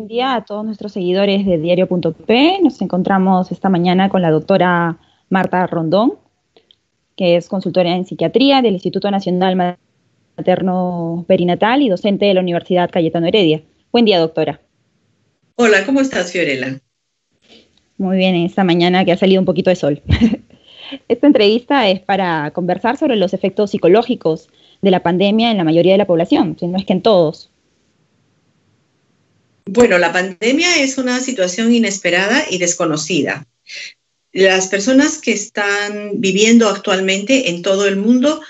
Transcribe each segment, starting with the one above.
buen día a todos nuestros seguidores de Diario.p. Nos encontramos esta mañana con la doctora Marta Rondón, que es consultora en psiquiatría del Instituto Nacional Materno Perinatal y docente de la Universidad Cayetano Heredia. Buen día, doctora. Hola, ¿cómo estás, Fiorella? Muy bien, esta mañana que ha salido un poquito de sol. Esta entrevista es para conversar sobre los efectos psicológicos de la pandemia en la mayoría de la población, si no es que en todos. Bueno, la pandemia es una situación inesperada y desconocida. Las personas que están viviendo actualmente en todo el mundo,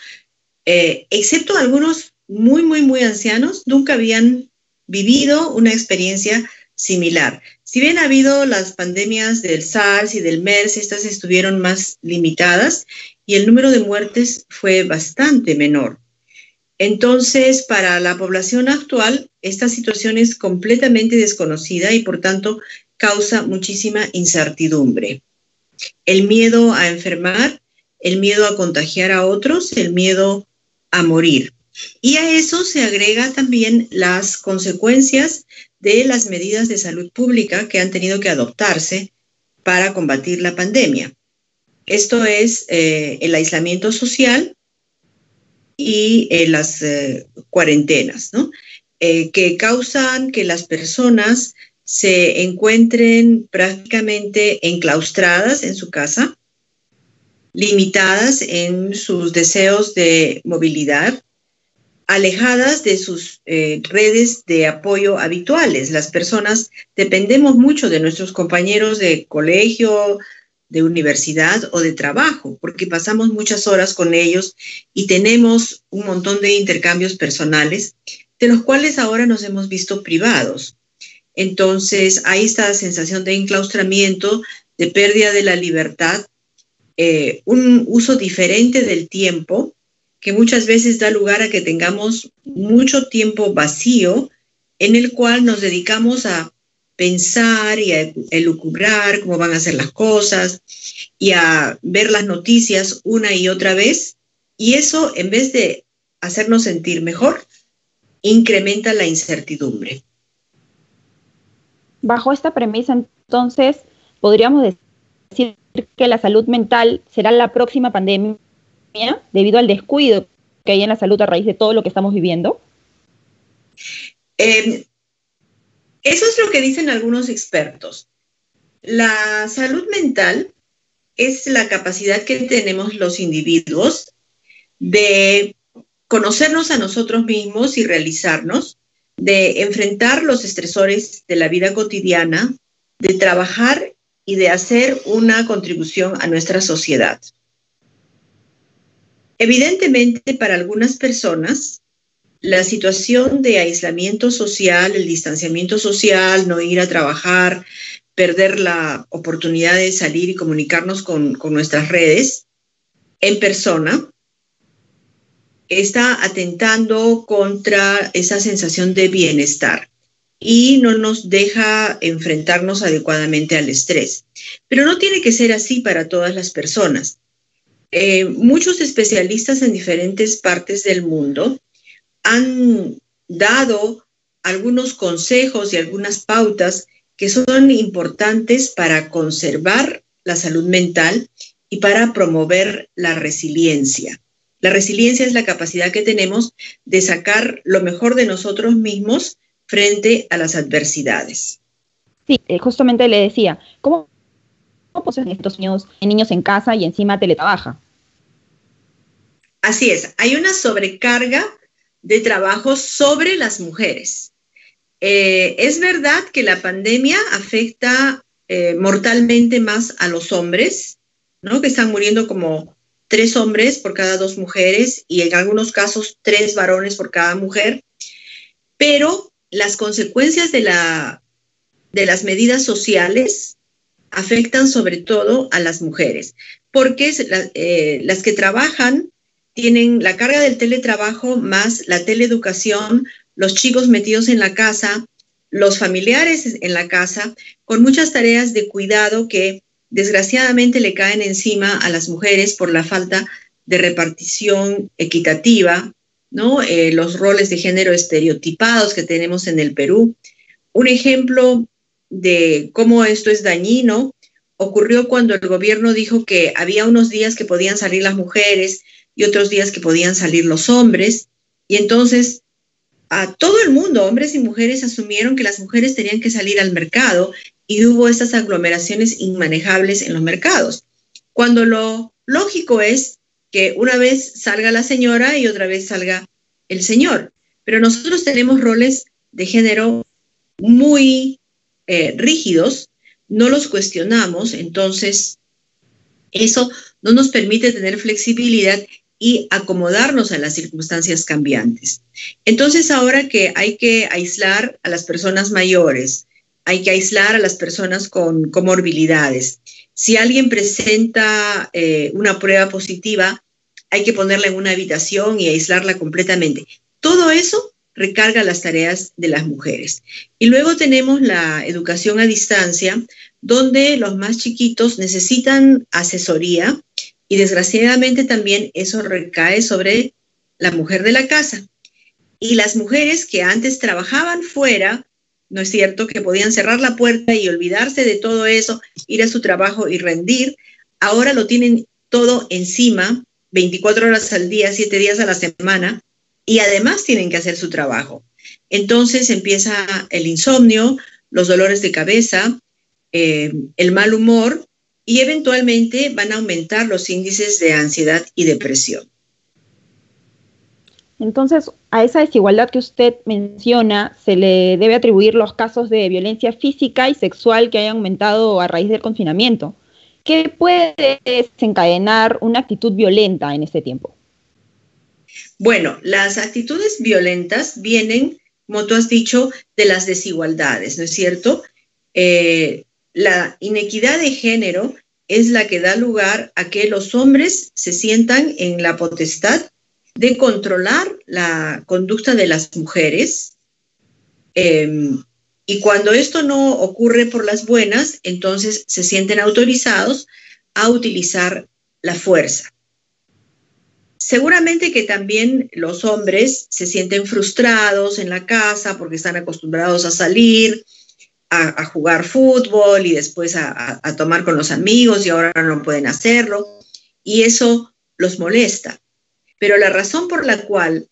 excepto algunos muy ancianos, nunca habían vivido una experiencia similar. Si bien ha habido las pandemias del SARS y del MERS, estas estuvieron más limitadas y el número de muertes fue bastante menor. Entonces, para la población actual, esta situación es completamente desconocida y, por tanto, causa muchísima incertidumbre. El miedo a enfermar, el miedo a contagiar a otros, el miedo a morir. Y a eso se agrega también las consecuencias de las medidas de salud pública que han tenido que adoptarse para combatir la pandemia. Esto es el aislamiento social y las cuarentenas, ¿no? Que causan que las personas se encuentren prácticamente enclaustradas en su casa, limitadas en sus deseos de movilidad, alejadas de sus redes de apoyo habituales. Las personas dependemos mucho de nuestros compañeros de colegio, de universidad o de trabajo, porque pasamos muchas horas con ellos y tenemos un montón de intercambios personales, de los cuales ahora nos hemos visto privados. Entonces, hay esta sensación de enclaustramiento, de pérdida de la libertad, un uso diferente del tiempo, que muchas veces da lugar a que tengamos mucho tiempo vacío, en el cual nos dedicamos a pensar y a elucubrar cómo van a ser las cosas y a ver las noticias una y otra vez. Y eso, en vez de hacernos sentir mejor, incrementa la incertidumbre. Bajo esta premisa, entonces, podríamos decir que la salud mental será la próxima pandemia debido al descuido que hay en la salud a raíz de todo lo que estamos viviendo. Eso es lo que dicen algunos expertos. La salud mental es la capacidad que tenemos los individuos de conocernos a nosotros mismos y realizarnos, de enfrentar los estresores de la vida cotidiana, de trabajar y de hacer una contribución a nuestra sociedad. Evidentemente, para algunas personas, la situación de aislamiento social, el distanciamiento social, no ir a trabajar, perder la oportunidad de salir y comunicarnos con nuestras redes en persona, está atentando contra esa sensación de bienestar y no nos deja enfrentarnos adecuadamente al estrés. Pero no tiene que ser así para todas las personas. Muchos especialistas en diferentes partes del mundo han dado algunos consejos y algunas pautas que son importantes para conservar la salud mental y para promover la resiliencia. La resiliencia es la capacidad que tenemos de sacar lo mejor de nosotros mismos frente a las adversidades. Sí, justamente le decía, ¿cómo ponen estos niños en casa y encima teletrabaja? Así es, hay una sobrecarga de trabajo sobre las mujeres. Es verdad que la pandemia afecta mortalmente más a los hombres, ¿no? Que están muriendo como 3 hombres por cada 2 mujeres y en algunos casos 3 varones por cada mujer, pero las consecuencias de las medidas sociales afectan sobre todo a las mujeres, porque las que trabajan tienen la carga del teletrabajo más la teleeducación, los chicos metidos en la casa, los familiares en la casa, con muchas tareas de cuidado que desgraciadamente le caen encima a las mujeres por la falta de repartición equitativa, ¿no? Los roles de género estereotipados que tenemos en el Perú, Un ejemplo de cómo esto es dañino ocurrió cuando el gobierno dijo que había unos días que podían salir las mujeres y otros días que podían salir los hombres. Y entonces a todo el mundo, hombres y mujeres, asumieron que las mujeres tenían que salir al mercado y hubo estas aglomeraciones inmanejables en los mercados. Cuando lo lógico es que una vez salga la señora y otra vez salga el señor. Pero nosotros tenemos roles de género muy rígidos, no los cuestionamos, entonces eso no nos permite tener flexibilidad y acomodarnos a las circunstancias cambiantes. Entonces, ahora que hay que aislar a las personas mayores, hay que aislar a las personas con comorbilidades. Si alguien presenta una prueba positiva, hay que ponerla en una habitación y aislarla completamente. Todo eso recarga las tareas de las mujeres. Y luego tenemos la educación a distancia, donde los más chiquitos necesitan asesoría y desgraciadamente también eso recae sobre la mujer de la casa. Y las mujeres que antes trabajaban fuera, ¿no es cierto?, que podían cerrar la puerta y olvidarse de todo eso, ir a su trabajo y rendir, ahora lo tienen todo encima, 24 horas al día, 7 días a la semana, y además tienen que hacer su trabajo. Entonces empieza el insomnio, los dolores de cabeza, el mal humor, y eventualmente van a aumentar los índices de ansiedad y depresión. Entonces, a esa desigualdad que usted menciona se le debe atribuir los casos de violencia física y sexual que hayan aumentado a raíz del confinamiento. ¿Qué puede desencadenar una actitud violenta en este tiempo? Bueno, las actitudes violentas vienen, como tú has dicho, de las desigualdades, ¿no es cierto? La inequidad de género es la que da lugar a que los hombres se sientan en la potestad de controlar la conducta de las mujeres. Y cuando esto no ocurre por las buenas, entonces se sienten autorizados a utilizar la fuerza. Seguramente que también los hombres se sienten frustrados en la casa porque están acostumbrados a salir, a jugar fútbol y después a tomar con los amigos y ahora no pueden hacerlo. Y eso los molesta. Pero la razón por la cual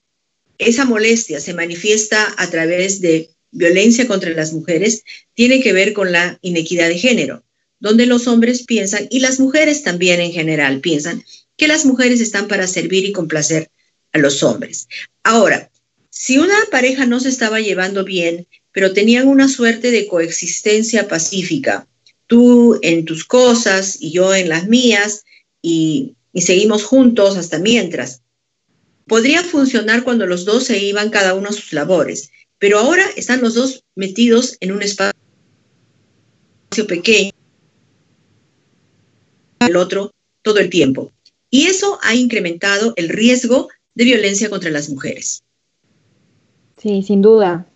esa molestia se manifiesta a través de violencia contra las mujeres tiene que ver con la inequidad de género, donde los hombres piensan, y las mujeres también en general piensan, que las mujeres están para servir y complacer a los hombres. Ahora, si una pareja no se estaba llevando bien, pero tenían una suerte de coexistencia pacífica, tú en tus cosas y yo en las mías, y seguimos juntos hasta mientras, podría funcionar cuando los dos se iban cada uno a sus labores, pero ahora están los dos metidos en un espacio pequeño, el otro todo el tiempo. Y eso ha incrementado el riesgo de violencia contra las mujeres. Sí, sin duda.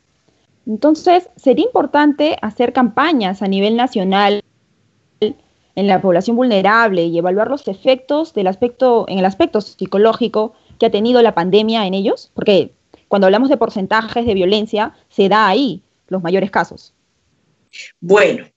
Entonces, sería importante hacer campañas a nivel nacional en la población vulnerable y evaluar los efectos en el aspecto psicológico que ha tenido la pandemia en ellos, porque cuando hablamos de porcentajes de violencia, se da ahí los mayores casos. Bueno,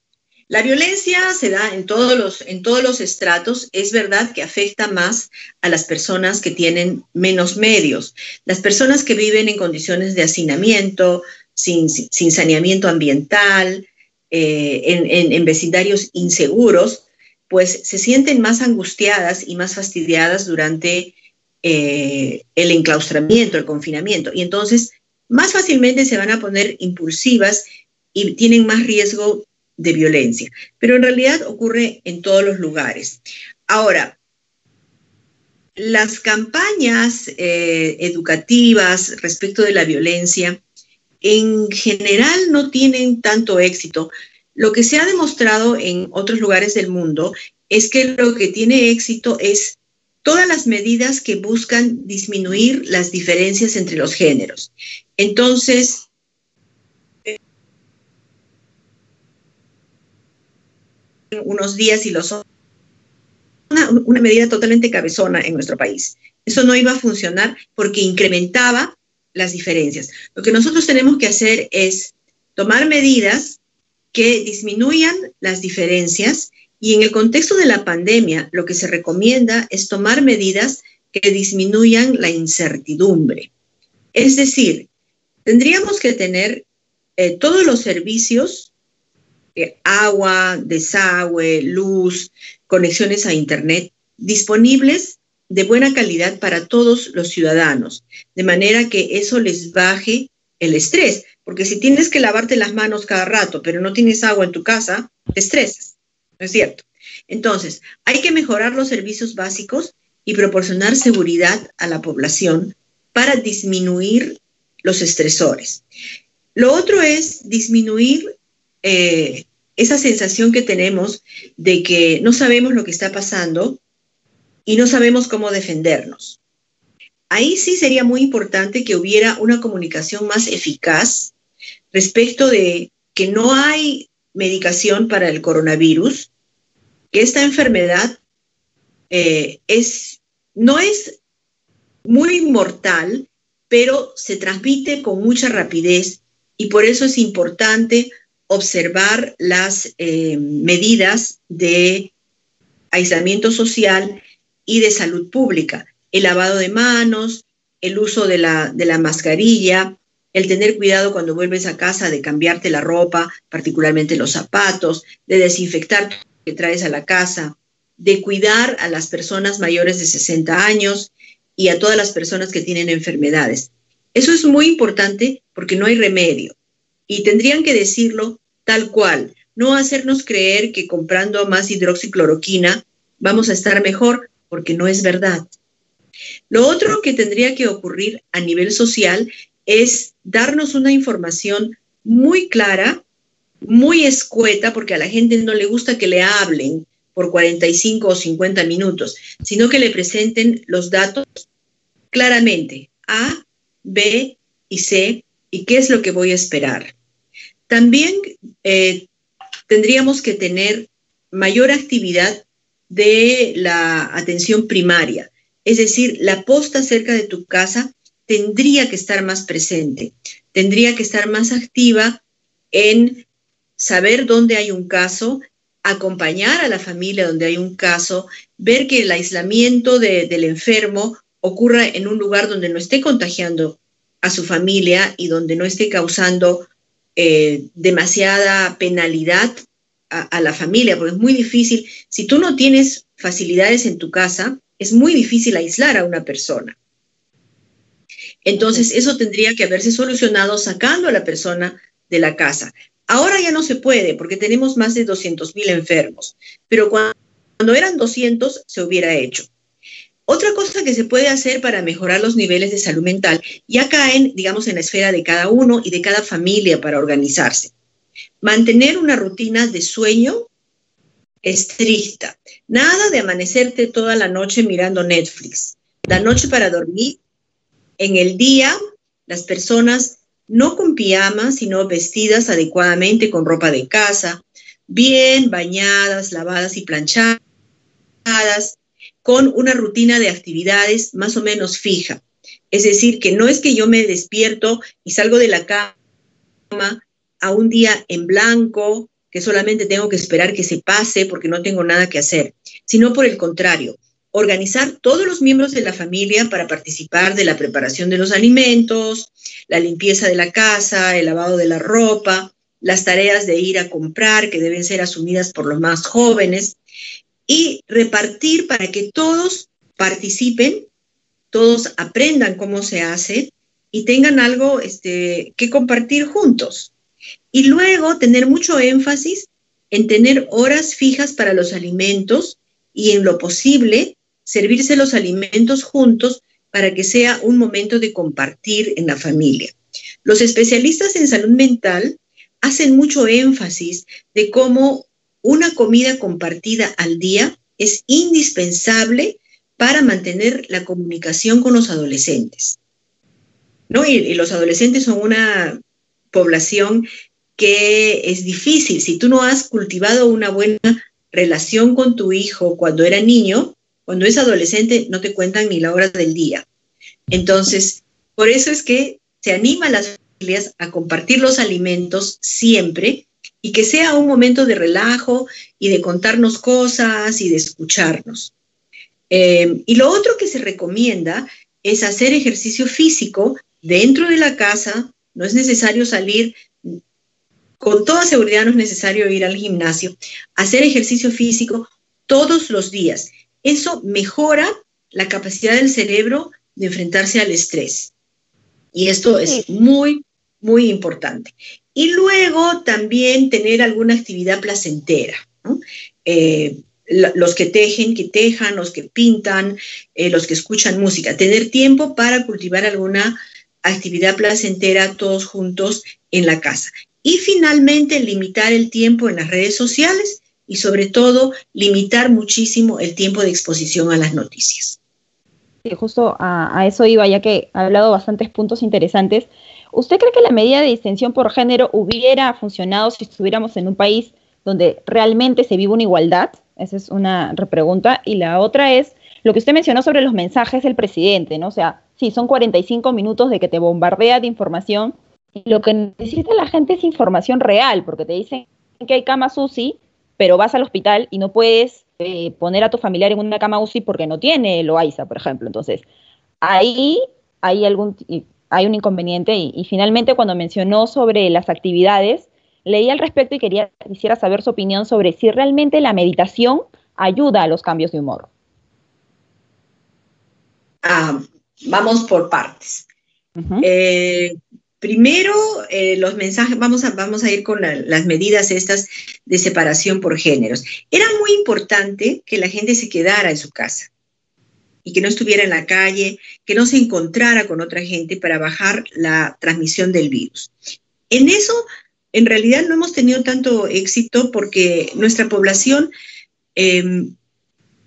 la violencia se da en todos los estratos. Es verdad que afecta más a las personas que tienen menos medios. Las personas que viven en condiciones de hacinamiento, sin saneamiento ambiental, en vecindarios inseguros, pues se sienten más angustiadas y más fastidiadas durante el enclaustramiento, el confinamiento. Y entonces más fácilmente se van a poner impulsivas y tienen más riesgo de violencia, pero en realidad ocurre en todos los lugares. Ahora, las campañas educativas respecto de la violencia en general no tienen tanto éxito. Lo que se ha demostrado en otros lugares del mundo es que lo que tiene éxito es todas las medidas que buscan disminuir las diferencias entre los géneros. Entonces, unos días y los otros, una medida totalmente cabezona en nuestro país. Eso no iba a funcionar porque incrementaba las diferencias. Lo que nosotros tenemos que hacer es tomar medidas que disminuyan las diferencias, y en el contexto de la pandemia lo que se recomienda es tomar medidas que disminuyan la incertidumbre. Es decir, tendríamos que tener todos los servicios, agua, desagüe, luz, conexiones a Internet, disponibles de buena calidad para todos los ciudadanos, de manera que eso les baje el estrés, porque si tienes que lavarte las manos cada rato, pero no tienes agua en tu casa, te estresas, ¿no es cierto? Entonces, hay que mejorar los servicios básicos y proporcionar seguridad a la población para disminuir los estresores. Lo otro es disminuir esa sensación que tenemos de que no sabemos lo que está pasando y no sabemos cómo defendernos. Ahí sí sería muy importante que hubiera una comunicación más eficaz respecto de que no hay medicación para el coronavirus, que esta enfermedad no es muy mortal, pero se transmite con mucha rapidez, y por eso es importante observar las medidas de aislamiento social y de salud pública, el lavado de manos, el uso de la mascarilla, el tener cuidado cuando vuelves a casa de cambiarte la ropa, particularmente los zapatos, de desinfectar todo lo que traes a la casa, de cuidar a las personas mayores de 60 años y a todas las personas que tienen enfermedades. Eso es muy importante porque no hay remedio y tendrían que decirlo tal cual, no hacernos creer que comprando más hidroxicloroquina vamos a estar mejor, porque no es verdad. Lo otro que tendría que ocurrir a nivel social es darnos una información muy clara, muy escueta, porque a la gente no le gusta que le hablen por 45 o 50 minutos, sino que le presenten los datos claramente, A, B y C, y qué es lo que voy a esperar. También tendríamos que tener mayor actividad de la atención primaria, es decir, la posta cerca de tu casa tendría que estar más presente, tendría que estar más activa en saber dónde hay un caso, acompañar a la familia donde hay un caso, ver que el aislamiento del enfermo ocurra en un lugar donde no esté contagiando a su familia y donde no esté causando demasiada penalidad a la familia, porque es muy difícil. Si tú no tienes facilidades en tu casa, es muy difícil aislar a una persona. Entonces, eso tendría que haberse solucionado sacando a la persona de la casa. Ahora ya no se puede porque tenemos más de 200,000 enfermos, pero cuando eran 200 se hubiera hecho. Otra cosa que se puede hacer para mejorar los niveles de salud mental ya caen, digamos, en la esfera de cada uno y de cada familia para organizarse. Mantener una rutina de sueño estricta. Nada de amanecerte toda la noche mirando Netflix. La noche para dormir. En el día, las personas no con pijamas, sino vestidas adecuadamente con ropa de casa, bien bañadas, lavadas y planchadas, con una rutina de actividades más o menos fija. Es decir, que no es que yo me despierto y salgo de la cama a un día en blanco, que solamente tengo que esperar que se pase porque no tengo nada que hacer, sino por el contrario, organizar todos los miembros de la familia para participar de la preparación de los alimentos, la limpieza de la casa, el lavado de la ropa, las tareas de ir a comprar que deben ser asumidas por los más jóvenes, y repartir para que todos participen, todos aprendan cómo se hace y tengan algo que compartir juntos. Y luego tener mucho énfasis en tener horas fijas para los alimentos y en lo posible servirse los alimentos juntos para que sea un momento de compartir en la familia. Los especialistas en salud mental hacen mucho énfasis de cómo una comida compartida al día es indispensable para mantener la comunicación con los adolescentes, ¿no? Y los adolescentes son una población que es difícil. Si tú no has cultivado una buena relación con tu hijo cuando era niño, cuando es adolescente no te cuentan ni la hora del día. Entonces, por eso es que se anima a las a compartir los alimentos siempre y que sea un momento de relajo y de contarnos cosas y de escucharnos. Y lo otro que se recomienda es hacer ejercicio físico dentro de la casa. No es necesario salir, con toda seguridad no es necesario ir al gimnasio, hacer ejercicio físico todos los días. Eso mejora la capacidad del cerebro de enfrentarse al estrés. Y esto es muy, muy importante. Y luego también tener alguna actividad placentera, ¿no? Los que tejen, que tejan, los que pintan, los que escuchan música. Tener tiempo para cultivar alguna actividad placentera todos juntos en la casa. Y finalmente, limitar el tiempo en las redes sociales y sobre todo limitar muchísimo el tiempo de exposición a las noticias. Sí, justo a eso iba, ya que ha hablado bastantes puntos interesantes. ¿Usted cree que la medida de distinción por género hubiera funcionado si estuviéramos en un país donde realmente se vive una igualdad? Esa es una repregunta. Y la otra es lo que usted mencionó sobre los mensajes del presidente, ¿no? O sea, sí, son 45 minutos de que te bombardea de información. Y lo que necesita la gente es información real, porque te dicen que hay camas UCI, pero vas al hospital y no puedes poner a tu familiar en una cama UCI porque no tiene Loaiza, por ejemplo. Entonces, ahí hay un inconveniente. Y finalmente, cuando mencionó sobre las actividades, leí al respecto y quisiera saber su opinión sobre si realmente la meditación ayuda a los cambios de humor. Vamos por partes. Uh-huh. Primero, los mensajes, vamos a ir con las medidas estas de separación por géneros. Era muy importante que la gente se quedara en su casa y que no estuviera en la calle, que no se encontrara con otra gente para bajar la transmisión del virus. En eso, en realidad, no hemos tenido tanto éxito porque nuestra población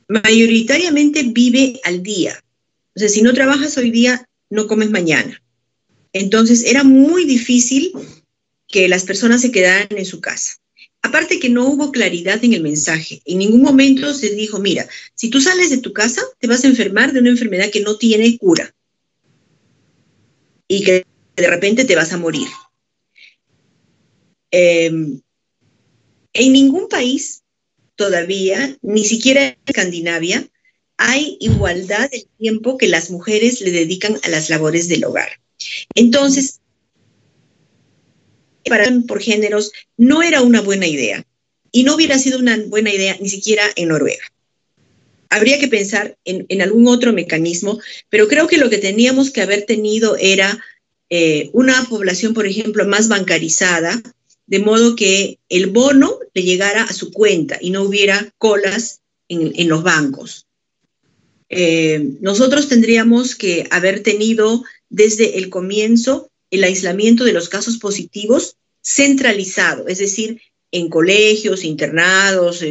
mayoritariamente vive al día. O sea, si no trabajas hoy día, no comes mañana. Entonces, era muy difícil que las personas se quedaran en su casa. Aparte que no hubo claridad en el mensaje. En ningún momento se dijo, mira, si tú sales de tu casa, te vas a enfermar de una enfermedad que no tiene cura. Y que de repente te vas a morir. En ningún país todavía, ni siquiera en Escandinavia, hay igualdad del tiempo que las mujeres le dedican a las labores del hogar. Entonces, separación por géneros no era una buena idea y no hubiera sido una buena idea ni siquiera en Noruega. Habría que pensar en algún otro mecanismo, pero creo que lo que teníamos que haber tenido era una población, por ejemplo, más bancarizada, de modo que el bono le llegara a su cuenta y no hubiera colas en los bancos. Nosotros tendríamos que haber tenido desde el comienzo el aislamiento de los casos positivos centralizado, es decir, en colegios, internados,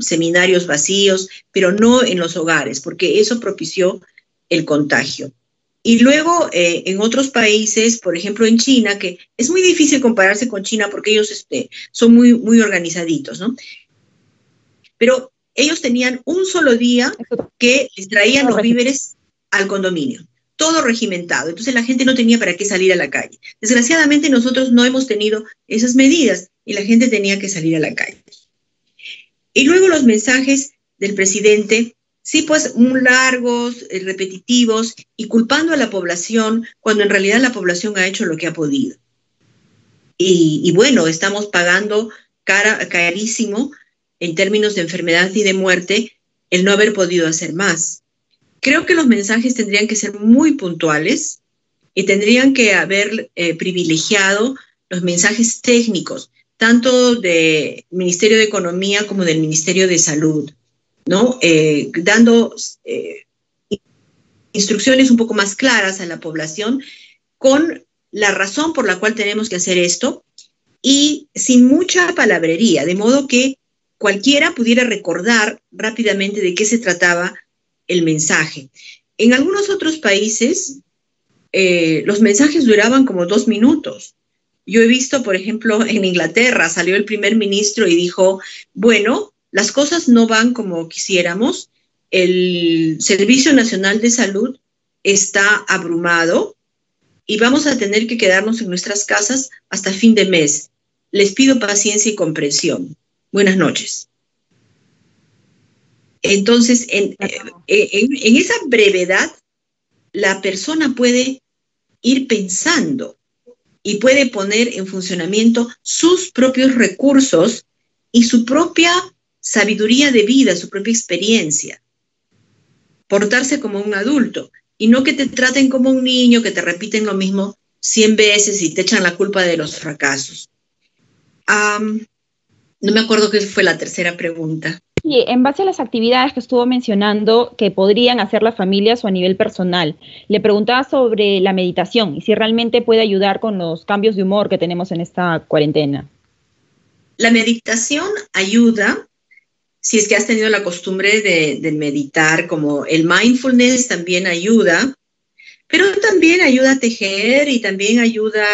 seminarios vacíos, pero no en los hogares, porque eso propició el contagio. Y luego en otros países, por ejemplo en China, que es muy difícil compararse con China porque ellos son muy, muy organizaditos, ¿no? Pero ellos tenían un solo día que les traían los víveres al condominio, todo regimentado. Entonces la gente no tenía para qué salir a la calle. Desgraciadamente nosotros no hemos tenido esas medidas y la gente tenía que salir a la calle. Y luego los mensajes del presidente, sí, pues muy largos, repetitivos y culpando a la población cuando en realidad la población ha hecho lo que ha podido. Y bueno, estamos pagando carísimo en términos de enfermedad y de muerte el no haber podido hacer más. Creo que los mensajes tendrían que ser muy puntuales y tendrían que haber privilegiado los mensajes técnicos, tanto del Ministerio de Economía como del Ministerio de Salud, ¿no? Dando instrucciones un poco más claras a la población con la razón por la cual tenemos que hacer esto y sin mucha palabrería, de modo que cualquiera pudiera recordar rápidamente de qué se trataba el mensaje. En algunos otros países, los mensajes duraban como 2 minutos. Yo he visto, por ejemplo, en Inglaterra salió el primer ministro y dijo, bueno, las cosas no van como quisiéramos, el Servicio Nacional de Salud está abrumado y vamos a tener que quedarnos en nuestras casas hasta fin de mes. Les pido paciencia y comprensión. Buenas noches. Entonces, en esa brevedad, la persona puede ir pensando y puede poner en funcionamiento sus propios recursos y su propia sabiduría de vida, su propia experiencia. Portarse como un adulto y no que te traten como un niño, que te repiten lo mismo 100 veces y te echan la culpa de los fracasos. No me acuerdo qué fue la tercera pregunta. Y en base a las actividades que estuvo mencionando que podrían hacer las familias o a nivel personal, le preguntaba sobre la meditación y si realmente puede ayudar con los cambios de humor que tenemos en esta cuarentena. La meditación ayuda, si es que has tenido la costumbre de meditar, como el mindfulness también ayuda, pero también ayuda a tejer y también ayuda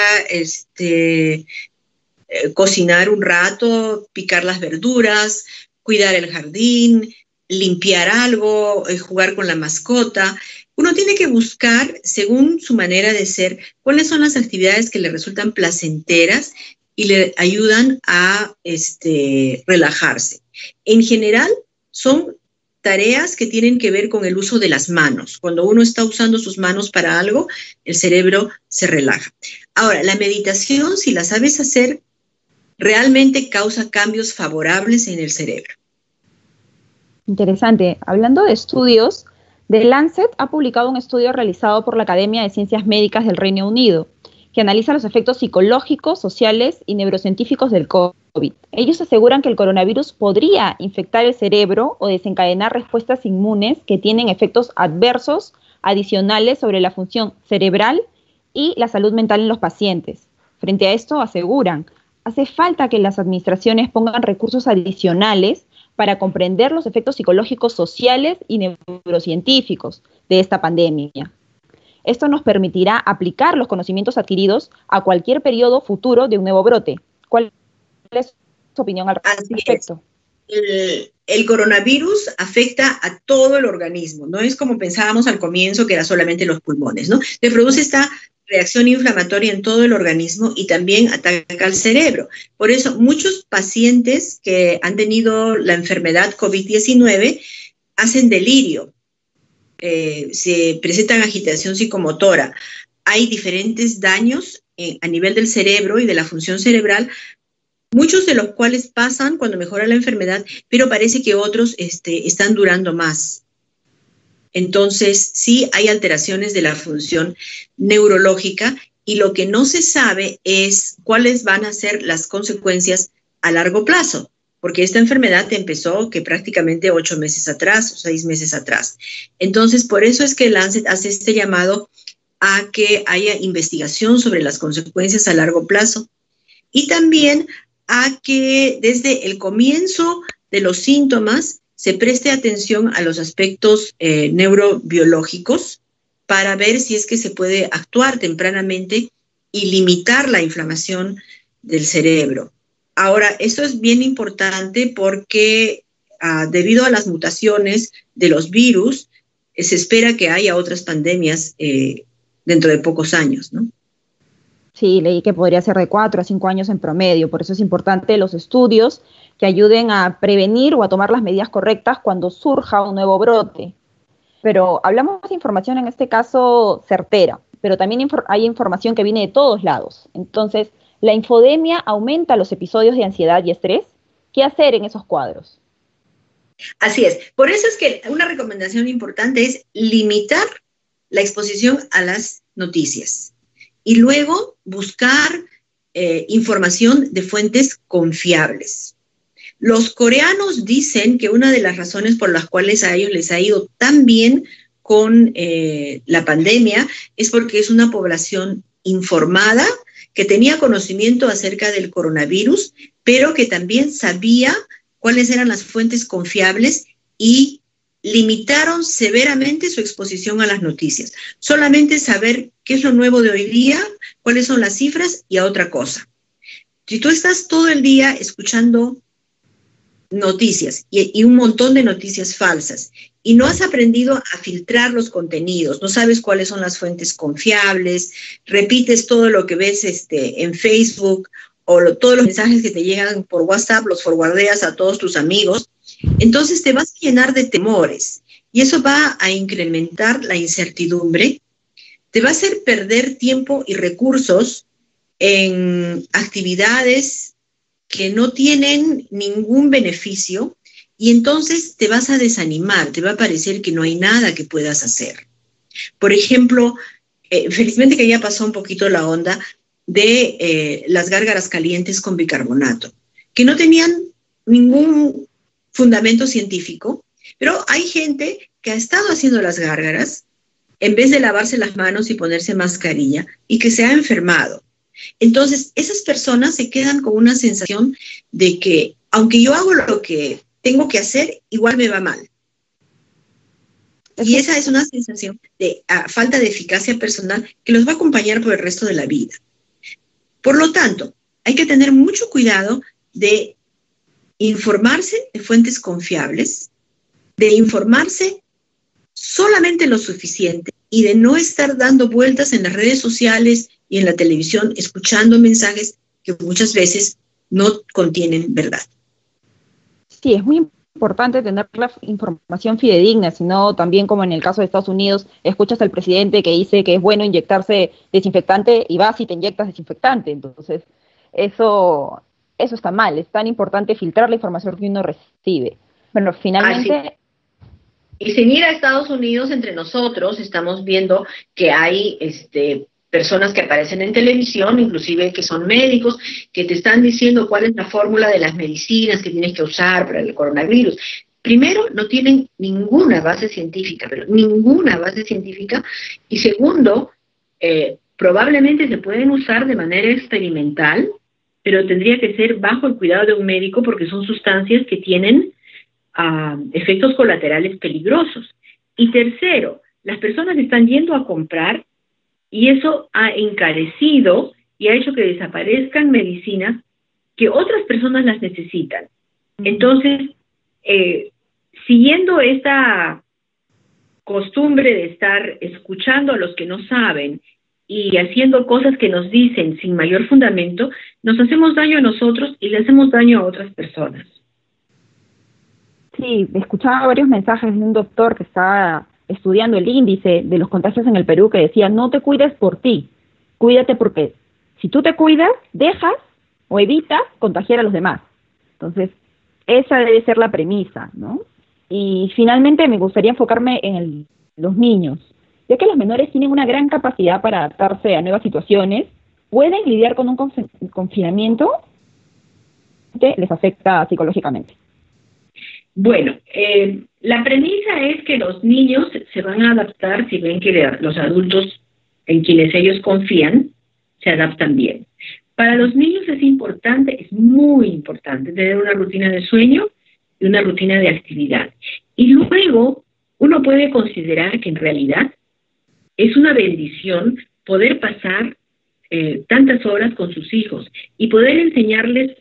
cocinar un rato, picar las verduras, cuidar el jardín, limpiar algo, jugar con la mascota. Uno tiene que buscar, según su manera de ser, cuáles son las actividades que le resultan placenteras y le ayudan a relajarse. En general, son tareas que tienen que ver con el uso de las manos. Cuando uno está usando sus manos para algo, el cerebro se relaja. Ahora, la meditación, si la sabes hacer, realmente causa cambios favorables en el cerebro. Interesante. Hablando de estudios, The Lancet ha publicado un estudio realizado por la Academia de Ciencias Médicas del Reino Unido, que analiza los efectos psicológicos, sociales y neurocientíficos del COVID. Ellos aseguran que el coronavirus podría infectar el cerebro o desencadenar respuestas inmunes que tienen efectos adversos adicionales sobre la función cerebral y la salud mental en los pacientes. Frente a esto, aseguran, hace falta que las administraciones pongan recursos adicionales para comprender los efectos psicológicos, sociales y neurocientíficos de esta pandemia. Esto nos permitirá aplicar los conocimientos adquiridos a cualquier periodo futuro de un nuevo brote. ¿Cuál es su opinión al respecto? El coronavirus afecta a todo el organismo, no es como pensábamos al comienzo que era solamente los pulmones, ¿no? Se produce esta reacción inflamatoria en todo el organismo y también ataca al cerebro. Por eso muchos pacientes que han tenido la enfermedad COVID-19 hacen delirio, se presentan agitación psicomotora. Hay diferentes daños a nivel del cerebro y de la función cerebral, muchos de los cuales pasan cuando mejora la enfermedad, pero parece que otros están durando más. Entonces, sí hay alteraciones de la función neurológica y lo que no se sabe es cuáles van a ser las consecuencias a largo plazo, porque esta enfermedad empezó que prácticamente 8 meses atrás o 6 meses atrás. Entonces, por eso es que el Lancet hace este llamado a que haya investigación sobre las consecuencias a largo plazo y también a que desde el comienzo de los síntomas se preste atención a los aspectos neurobiológicos para ver si es que se puede actuar tempranamente y limitar la inflamación del cerebro. Ahora, esto es bien importante porque debido a las mutaciones de los virus, se espera que haya otras pandemias dentro de pocos años, ¿no? Sí, leí que podría ser de 4 a 5 años en promedio, por eso es importante los estudios que ayuden a prevenir o a tomar las medidas correctas cuando surja un nuevo brote. Pero hablamos de información en este caso certera, pero también hay información que viene de todos lados. Entonces, ¿la infodemia aumenta los episodios de ansiedad y estrés? ¿Qué hacer en esos cuadros? Así es. Por eso es que una recomendación importante es limitar la exposición a las noticias y luego buscar información de fuentes confiables. Los coreanos dicen que una de las razones por las cuales a ellos les ha ido tan bien con la pandemia es porque es una población informada, que tenía conocimiento acerca del coronavirus, pero que también sabía cuáles eran las fuentes confiables y limitaron severamente su exposición a las noticias. Solamente saber qué es lo nuevo de hoy día, cuáles son las cifras y a otra cosa. Si tú estás todo el día escuchando noticias y un montón de noticias falsas y no has aprendido a filtrar los contenidos, no sabes cuáles son las fuentes confiables, repites todo lo que ves en Facebook o todos los mensajes que te llegan por WhatsApp, los forwardeas a todos tus amigos, entonces te vas a llenar de temores y eso va a incrementar la incertidumbre, te va a hacer perder tiempo y recursos en actividades que no tienen ningún beneficio y entonces te vas a desanimar, te va a parecer que no hay nada que puedas hacer. Por ejemplo, felizmente que ya pasó un poquito la onda de las gárgaras calientes con bicarbonato, que no tenían ningún fundamento científico, pero hay gente que ha estado haciendo las gárgaras en vez de lavarse las manos y ponerse mascarilla y que se ha enfermado. Entonces, esas personas se quedan con una sensación de que, aunque yo hago lo que tengo que hacer, igual me va mal. Y esa es una sensación de falta de eficacia personal que los va a acompañar por el resto de la vida. Por lo tanto, hay que tener mucho cuidado de informarse de fuentes confiables, de informarse solamente lo suficiente y de no estar dando vueltas en las redes sociales y en la televisión escuchando mensajes que muchas veces no contienen verdad. Sí, es muy importante tener la información fidedigna, sino también como en el caso de Estados Unidos, escuchas al presidente que dice que es bueno inyectarse desinfectante y vas y te inyectas desinfectante. Entonces, eso está mal, es tan importante filtrar la información que uno recibe. Bueno, finalmente... Y sin ir a Estados Unidos, entre nosotros estamos viendo que hay personas que aparecen en televisión, inclusive que son médicos, que te están diciendo cuál es la fórmula de las medicinas que tienes que usar para el coronavirus. Primero, no tienen ninguna base científica, pero ninguna base científica. Y segundo, probablemente se pueden usar de manera experimental, pero tendría que ser bajo el cuidado de un médico porque son sustancias que tienen efectos colaterales peligrosos. Y tercero, las personas están yendo a comprar y eso ha encarecido y ha hecho que desaparezcan medicinas que otras personas las necesitan. Entonces, siguiendo esta costumbre de estar escuchando a los que no saben y haciendo cosas que nos dicen sin mayor fundamento, nos hacemos daño a nosotros y le hacemos daño a otras personas. Sí, escuchaba varios mensajes de un doctor que estaba estudiando el índice de los contagios en el Perú que decía, no te cuides por ti, cuídate porque si tú te cuidas, dejas o evitas contagiar a los demás. Entonces, esa debe ser la premisa, ¿no? Y finalmente me gustaría enfocarme en los niños, ya que los menores tienen una gran capacidad para adaptarse a nuevas situaciones, pueden lidiar con un confinamiento que les afecta psicológicamente. Bueno, la premisa es que los niños se van a adaptar si ven que los adultos en quienes ellos confían se adaptan bien. Para los niños es importante, es muy importante tener una rutina de sueño y una rutina de actividad. Y luego uno puede considerar que en realidad es una bendición poder pasar tantas horas con sus hijos y poder enseñarles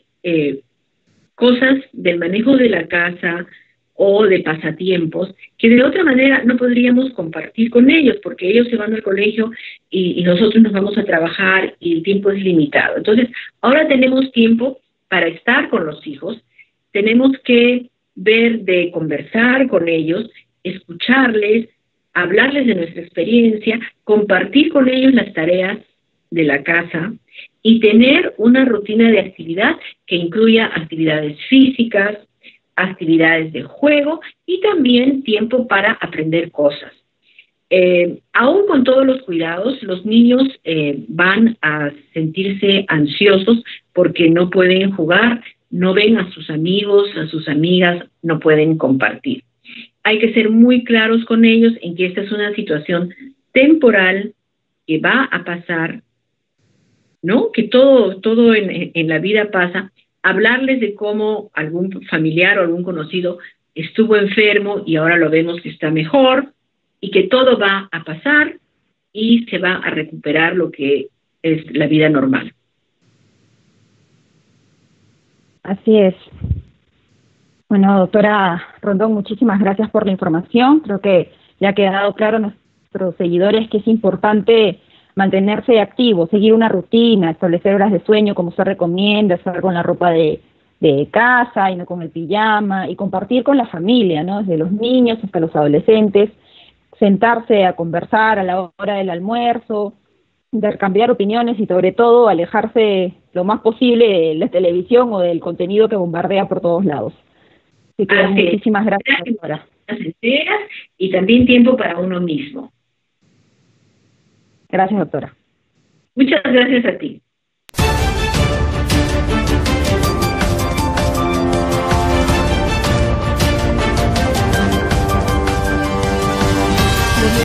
cosas del manejo de la casa o de pasatiempos que de otra manera no podríamos compartir con ellos porque ellos se van al colegio y nosotros nos vamos a trabajar y el tiempo es limitado. Entonces, ahora tenemos tiempo para estar con los hijos, tenemos que ver de conversar con ellos, escucharles, hablarles de nuestra experiencia, compartir con ellos las tareas de la casa y tener una rutina de actividad que incluya actividades físicas, actividades de juego y también tiempo para aprender cosas. Aún con todos los cuidados, los niños van a sentirse ansiosos porque no pueden jugar, no ven a sus amigos, a sus amigas, no pueden compartir. Hay que ser muy claros con ellos en que esta es una situación temporal que va a pasar, ¿no? Que todo en la vida pasa. Hablarles de cómo algún familiar o algún conocido estuvo enfermo y ahora lo vemos que está mejor y que todo va a pasar y se va a recuperar lo que es la vida normal. Así es. Bueno, doctora Rondón, muchísimas gracias por la información. Creo que le ha quedado claro a nuestros seguidores que es importante mantenerse activo, seguir una rutina, establecer horas de sueño como se recomienda, estar con la ropa de casa y no con el pijama, y compartir con la familia, ¿no? Desde los niños hasta los adolescentes, sentarse a conversar a la hora del almuerzo, intercambiar opiniones y sobre todo alejarse lo más posible de la televisión o del contenido que bombardea por todos lados. Así que Así es. muchísimas gracias, doctora. Las entregas y también tiempo para uno mismo. Gracias, doctora. Muchas gracias a ti.